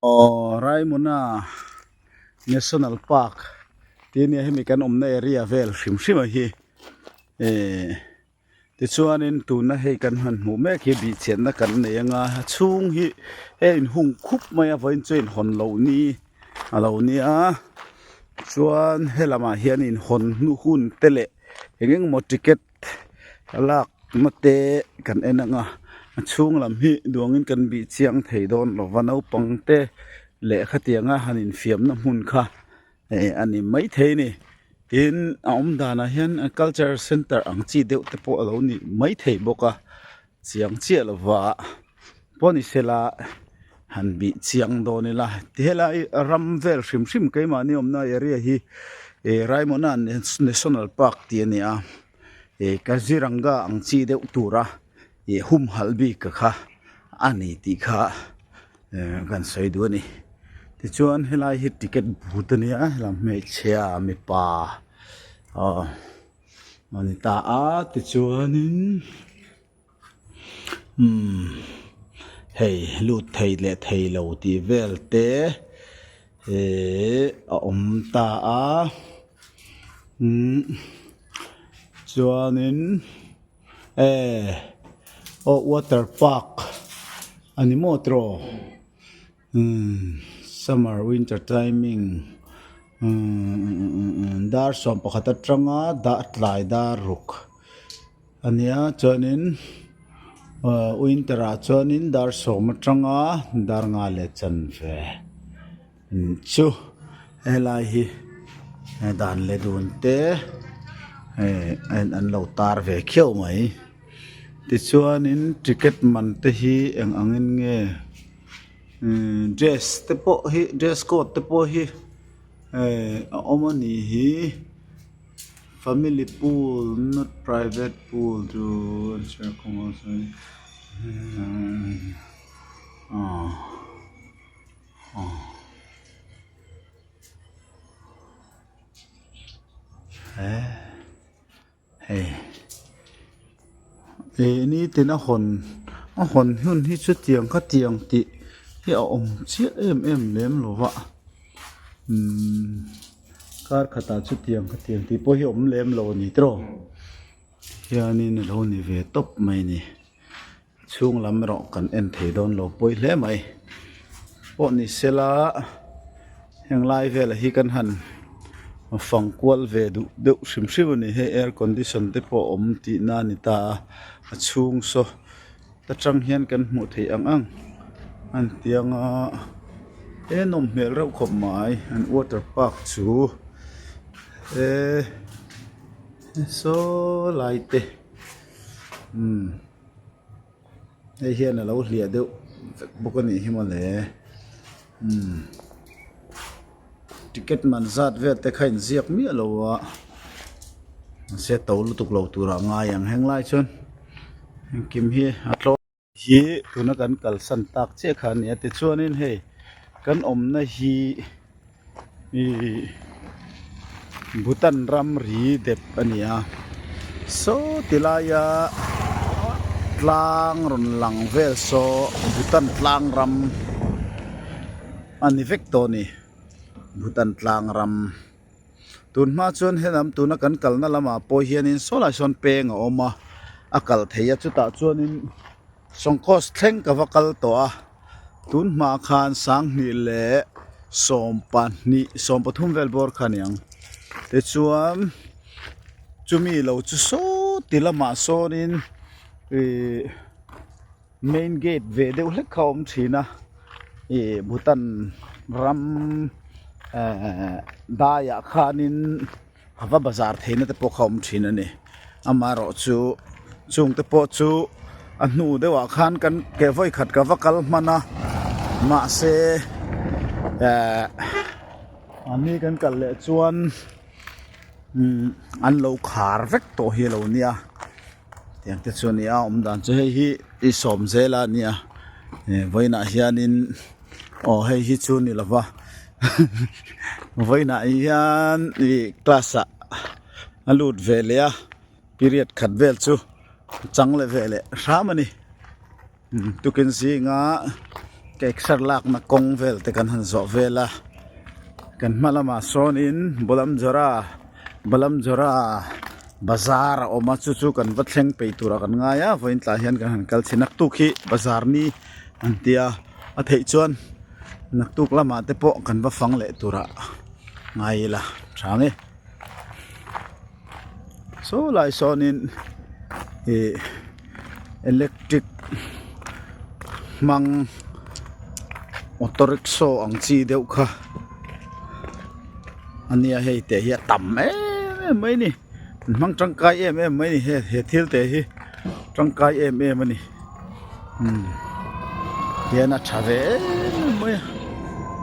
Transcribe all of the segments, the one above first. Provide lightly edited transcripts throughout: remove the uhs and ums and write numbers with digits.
Raimuna National Park tini hemi kan omna area vel hrimhrim hi ti chuanin tuna hei kan han mu mek hi bi chen na kan nei anga chung hi in hung khup mai a voin chain hon lo ni alo ni a chuan helama hian in hon nu hun tele engeng mo ticket alak mate kan enanga chung lam hi duangin kan bi chiang thei don lo vanau pangte le khatianga hanin fiam na mun kha ani mai thei ni in dana hian culture center ang chi deuh te po alo ni mai thei boka chiang che lova poni sela han bi chiang do ni la tela ramvel hrim keima ni omna area hi Raimuna National Park ti ni a Kaziranga ang chi deuh tura hum halbi ka kha ani ti kha kan sei du ni ti chuan helai hi ticket bhutania lam me chea mi pa ani ta a ti chuanin hei lut thei le thei lo ti vel te ta a chuanin water park ani motro summer winter timing dar som pakhata tranga da tlai dar ruk ania chuanin winter a chuanin dar som tranga dar nga le chan ve chu helai hi dan le dun te an lo tar ve kheu mai ti chuanin ticket man te hi angin nge dress te po hi dress code te po hi omani hi family pool not private pool to share commercial ni tena hon hun hi chu tiang kha tiang ti hi chia em lem lova kar khata chu tiang kha tiang ti po hi lem lo ni tro hiani ni lo ni ve top mai ni chung lam ro kan en thei don lo poi hle mai po ni sela heng lai vel hi kan han fang kwal ve du deuh hrim ni he air condition te po ti na ni ta chung so ta tang hian kan mu thei ang an tianga enom mel rau khop mai an water park chu so laite hian alo hlia deuh bokani himale ticket man zat ve te khain ziak mi alowa se to lutuk lo tura nga yang heng lai chon kim hi atlo hi tuna kan kal san tak che kha ni ate chuanin hei kan omna hi Bhutan ram ri dep ania so tilaya tlang ron lang vel so Bhutan tlang ram ani vekto ni Bhutan tlang ram tun ma chuan henam tuna kan kalna lama po hianin sola son peng oma akal theia chuta chuanin songkos thleng ka vakal to a tun ma khan sang ni le som pathum vel bor khaniang te chuan chumi lo chu so tilama sonin main gate ve deuh hlek khawm thina Bhutan ram daya khanin hava bazar theina te po khawm thina ni amaro chu chung te po chu anu dewa khan kan ke voi khat ka vakal mana ma se ani kan kal le chuan an lo khar vek to hi lo nia tiang te chuan ya dan chu hi I som zela nia voina hianin hei hi chu ni lova voina hian class a alut velia period khat vel chu changle vele ramani tukin si nga เก็กสลักมากงเวลแต่กันหันโซเวละกันมาละมาโซนินบลัมจราบาซาร์ออกมาจู่ๆกันวัดเชงไปตัวกันง่ายเพราะอินทาเห็นกันหันกัลสินักตุกีบาซาร์นี้อันเดียอัฐิชวนนักตุกละมาเตปะกันว่าฟังเละตัวละง่ายละช่างโซไลโซนินอิเล็กทริกมังออโตริกโซอังจีเดียวค่ะอันนี้ให้เตะเฮียต่ำไม่นี่มังจังไกไม่นี่เฮทิลเตะฮีจังไกมันนี่เฮียน่าชาเวไม่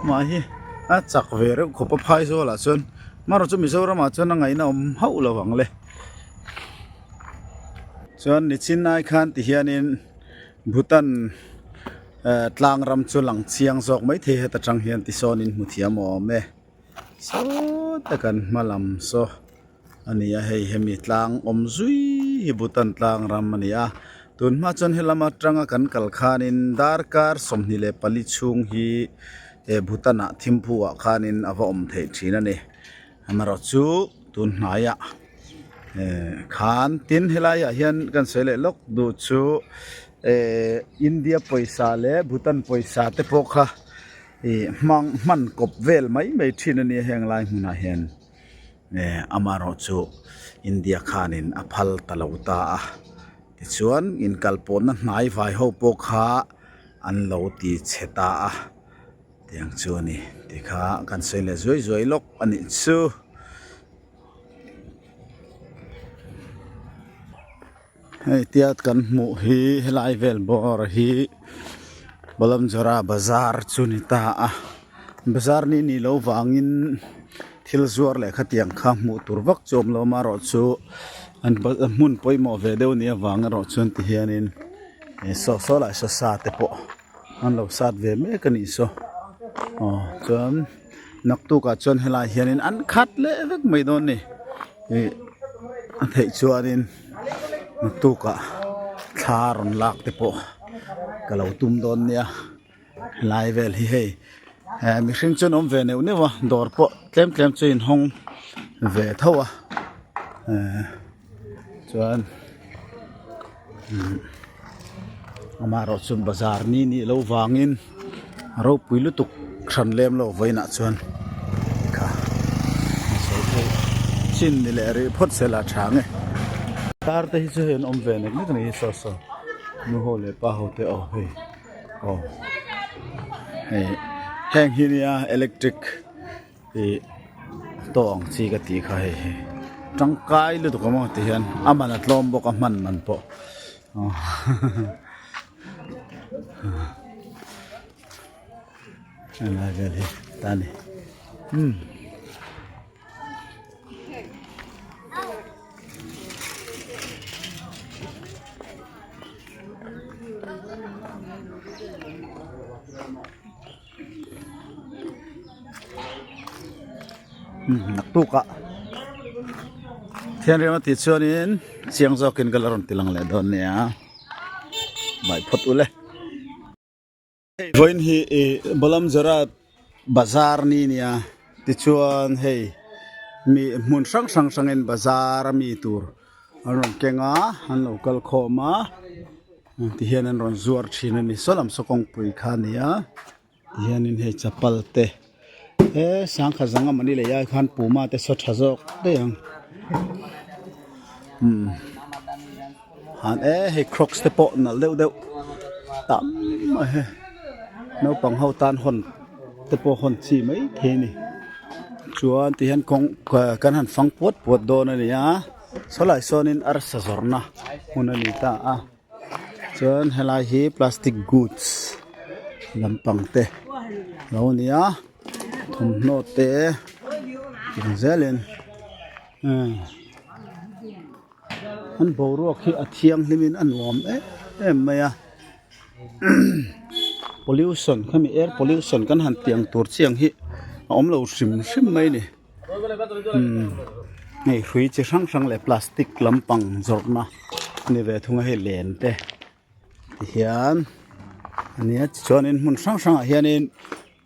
มาฮีจักเวรขบพายโซละส่วนมาเราจะมีโซรามาจนไงนะเฮาระวังเลยส่วนนิชินนายขันที่เฮียนินบุตันตลางรำจุลังเชียงซอกไม่เทตจังเฮียนที่โซนินมุทิยามอเมโซตะกันมาลำโซอันนี้ให้เฮมิตลางอมซุยฮิบุตันตลางรำมันนี้ตุนมาจนเฮลามาตรังกันกัลขานินดาร์การสมนิเลปลิชุงฮีบุตันอะทิมพัวขานินอวอมเทชีนั่นเองมารจูตุนนายะขานตินเฮลายะเฮียนกันเสเลลกดูจูอินเดียปอยซาเลบุตันปอยซาเตปกค่ะมันกบเวลไม่ชินนี่แห่งลายมุนาเห็นอามารจูอินเดียขานินอภัลตะลาวตาที่ส่วนอินกัลปนนั้นนายไฟเฮาปกค่ะอันลาวตีเชตาเตียงจูนี่ที่ข้ากันเสเลจอยลกอันนี้จูให้เตียดกันหมู่ฮีไลเวลบอร์ฮีบลัมจราบาซาร์จุนิตาบาซาร์นี่เราวางอินทิลซัวร์เลยขัดยังข้ามหมู่ตุรวักจมเรามารอจูอันมุนปอยหมอเวเดวนี่วางรอจูนที่เฮียนินโซลายซาเตปออันเราซาดเวเมกันนี่โซจนนักตุกจนเฮลายเฮียนินอันขัดเละเวกไม่โดนนี่อันเทชัวนินนักตุกทารอนลักเตปอกะเราตุ้มโดนเนี่ยไลเวลเฮมิชิงจนเวเนวนี่วะดอร์ปอเต็มจีนห้องเวทวะจวนมารถซุนบาซาร์นี่เราวางอินเราปุยลุตุกขันเล่มเราไว้นะจวนค่ะชินนี่แหละรีพอดเสลาช้างไงตาร์เตฮิจะเห็นเวเนกนี่กันนี่โซนูโฮเลป้าโฮเตอเฮ้แห่งฮินียอิเล็กทริกตัวองซีกตีค่ะจังไกลุตุกมั้งที่เห็นมันอัดลมบกมันปออะไรกันเลยตานี่นักตุกะเทียนเรียนมาติดชวนินเสียงซอกินกันละรอนติลังเลยโดนเนี่ยใบพดอุเลยวันที่บลัมจราบาซาร์นี่เนี่ยติดชวนให้มีมุนสังเงินบาซาร์มีตัวอันนั้นเก่งอันนั้นกัลโคมาที่เห็นอันนั้นจวดชินนี่สลัมสกงปุยขานี่ที่เห็นนี่ให้จับปัลเตสังขจังมันนี่เลยยาขันปูมาแต่สดชะจอกได้ยังหันให้ครอกสเตปน่ะเร็วต่ำน้องปังเฮาตานหอนเตปหอนสีไม่เทนี่ชวนที่เห็นของกันหันฟังปวดโดนนี่ยะสลายโซนินอาร์สซอร์นะมุนนี่ตาชวนเฮลายฮีพลาสติกกูดส์ลำปังเตเราเนี่ยทุ่มโนเตกินเซเลนอันบรัวคืออาเทียงลิมินอันวอมไม่pollution เขามี air pollution กันหันเตียงตัวเสียงฮิเราชิมไม่นี่นี่คุยจะช่างเลยพลาสติกลำปังจอดนะนี่เวทุงให้เลนเตเฮียน อันนี้ชวนนี้มันสั่งๆเฮียนี่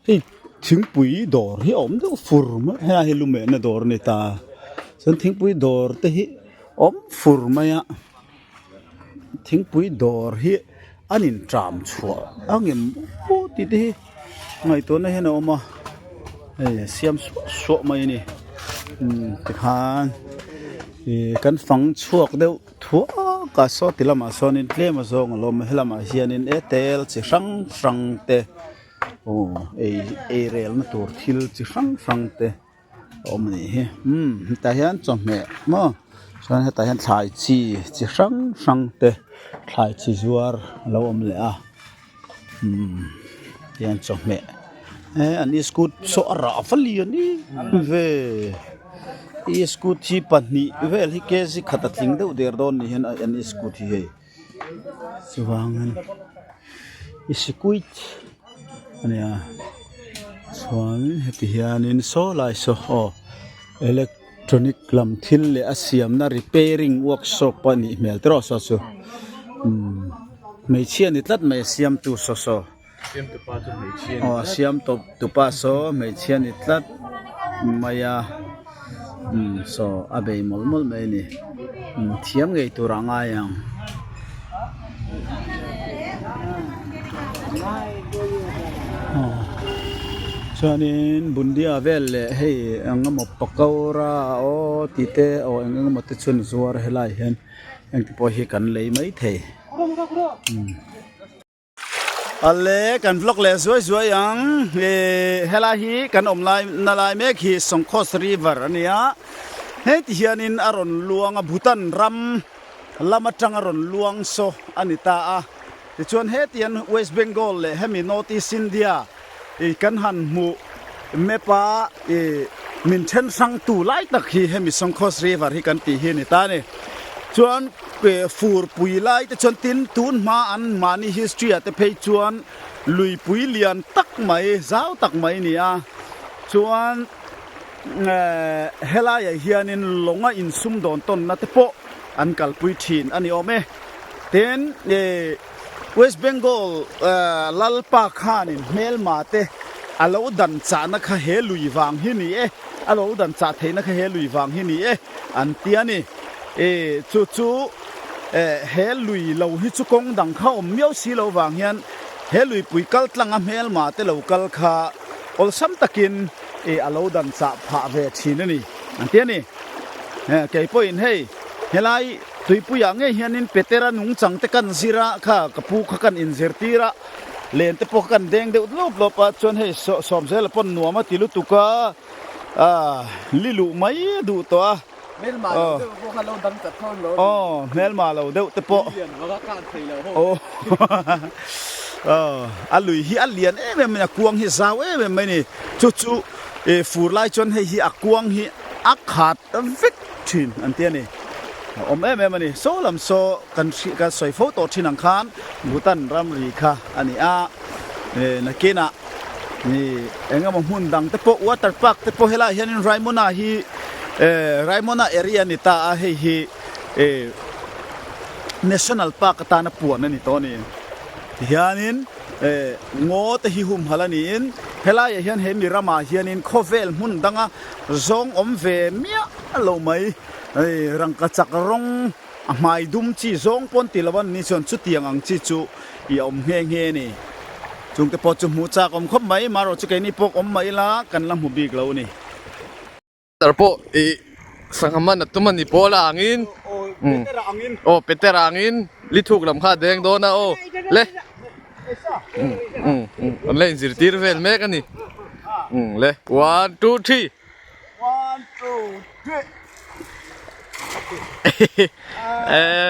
ที่ถึงปุ๋ยดอร์ที่อมต้องฟูร์มให้ให้ลุมเอ็นดอร์นี่ตาฉันถึงปุ๋ยดอร์แต่ที่อมฟูร์มอ่ะถึงปุ๋ยดอร์ที่อันนี้จามชัวอันนี้โอ้ที่ที่ไงตัวนี้เห็นออกมาเสียมสวมานี่ที่ขานกันฟังชั่วเดียวทั่วก็สอติละมาสอนินเล่มาสองลมเฮลมาเฮียนินเตลจิสังเตโอ้เรลมาตัวทิลจิสังเตโอ้มันนี่แต่เห็นจอมแม่มั้งส่วนแต่เห็นชายจีจิสังเตชายจีจวร์เราอมเลยเห็นจอมแม่อันนี้สกุลโซอาราฟลีอันนี้เว้ยสกุลที่ปันนี่เว้ยที่แกสิขัดทิ้งเดี๋ยวเดือดร้อนนี่เห็นอันนี้สกุลที่เฮ้ยสว่างอันสกุลอันนี้ส่วนที่เฮียนินโซไลโซอิเล็กทรอนิกส์ลำทิลเลอาเซียมน่า repairing workshop ปันนี่เมลตรอสไม่เชี่ยนี่ตัดไม่เสียมตัวโซเสียมตัวป้าโซไม่เชี่ยนี่ตัดมายาอาเบยมอลไม่นี่เทียมไงตัวร่างยังส่วนนี้บุญเดียเวลเลยให้งมปะกาวราโอติเตโองมติชนสัวร์เฮลัยเห็นยังที่พอเฮกันเลยไม่เทอะไรกันฟลอกเลยสวยๆยังเฮลาฮีกันอมลายนาลายเมฆีสงคอสรีเวอร์เนี่ยเฮติเฮียนินอารอนลวงบุตันรัมลามาจังอารอนลวงโซอันนี้ตาที่ชวนเฮติยันเวสต์เบงกอลเลยเฮมินอติสอินเดียกันหันมูเมปามินเชนสังตูไลตักฮีเฮมิสงคอสรีเวอร์ฮีกันตีฮีนี่ตาเนี่ยชวนฟูร์ปุยไลแต่ชวนตินตูนมาอันมานี่ history แต่เพย์ชวนลุยปุยเลียนตักไหมเจ้าตักไหมเนี่ยชวนเฮลายเฮียนินลงอินซุมโดนต้นนัดโปอันกัลปุยทีนอันนี้โอเมเต็นเวสต์เบงกอลลัลปาคานินเมลมาเตอลาวดันจานักเฮลุยวังที่นี่อลาวดันจาเทนักเฮลุยวังที่นี่อันเตียนี่จู่เฮลุยเราฮิจุกงดังเข้าเมียวสีเราวางเฮียนเฮลุยปุยกัลตลังเฮลมาเตเรากัลขาอลซัมตะกินอลาวดันจาพาเวชีนี่อันเตียนี่เกี่ยpointเฮลายตุยปุยยังเฮียนินเปเตระนุงจังเตกันซีระข้ากระปูขกันอินเซอร์ตีระเลนเตปกันแดงเดือดลบจนให้สอมเซลปนนัวมาติลุตุกาลิลุไม่ดูตัวเมลมาเราเดี๋ยวพวกเราดันจัดท่อนเราเมลมาเราเดี๋ยวเตปโอ้อัลลุยฮีอัลเลียนมันกวงฮีสาวมันนี่จู่ฟูไลจนให้ฮีอักวงฮีอักขาดวิกชินอันเตี้ยนี่มันนี่โซลัมโซกันสวยโฟโต้ที่นังคานบุตันรัมรีค่ะอันนี้นักเกน่ะนี่มันหุ่นดังเตปวัตเตอร์พาร์คเตปเฮลาเฮียนไรมอนาฮีไรมอนาเอเรียนี่ตาให้ฮีnational park ตาหน้าปวนนี่ตัวนี้เฮียนินงอตฮิหุมฮาลานินเฮลาเฮียนเฮมิรามาเฮียนินโคเวลหุ่นดังซองเวเมียโลไม่รังกจักรงไม่ดุมจีซองปนติละวันนี้ส่วนชุดเตียงอังจีจูยอมเฮงเฮนี่จงแต่พอจุ่มหัวจากคบไม่มารอจุกนี่พกไม่ละกันลำหูบีกเรานี่แต่พอสังหมันตุมันนี่พอละangin peter angin lituk lam kha deng do na le online zirtir vel me kan ni le 1 2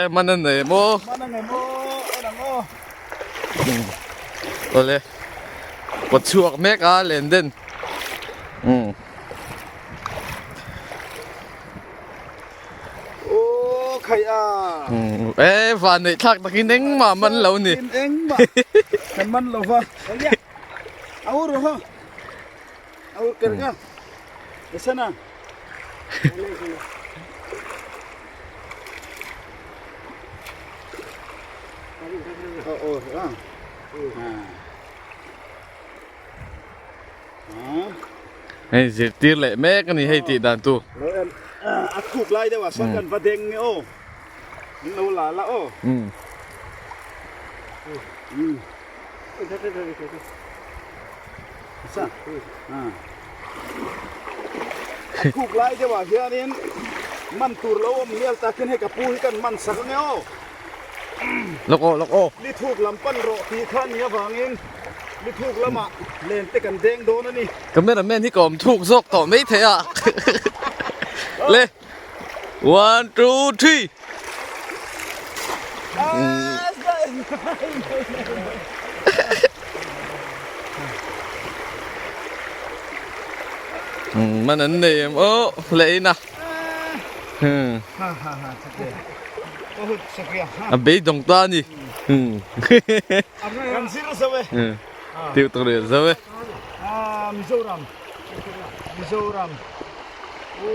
3 manan ne mo ole pot chuak mek a len denใครฝันนี่ทักตะกินเองมามันเรานี่เองมามันเราฟังเอาหรือฮะเอาเกิดกันเดี๋ยวนะโอ้ ให้สิตีเลยแม่กันนี่ให้ตีดานตู้ แล้วอักคุกไล่ได้ว่าสักกันประเด็งนี่โอ้นี่เอาหลาละโอ้ซะคุกไล่ได้ว่าเฮียนี่มันตูรแล้วมันเลี้ยงตาขึ้นให้กับปูให้กันมันสักเงี้ยโอ้ ล็อกโอ นี่ถูกลำปั้นโรตีขั้นเนี่ยฟังเองนี่ถูกละมะเล่นแต่กันแดงโดนนะนี่ ก็แม่นที่ก่อมถูกซกต่อไม่เทอ่ะ เลย one two three มันอันนี้โอ้เลยนะโอ้สักอย่าง อ่ะเบยดงตานี่กันซิลซะเว้ย ติวตัวเดียวซะเว้ย มิโซรัมโอ้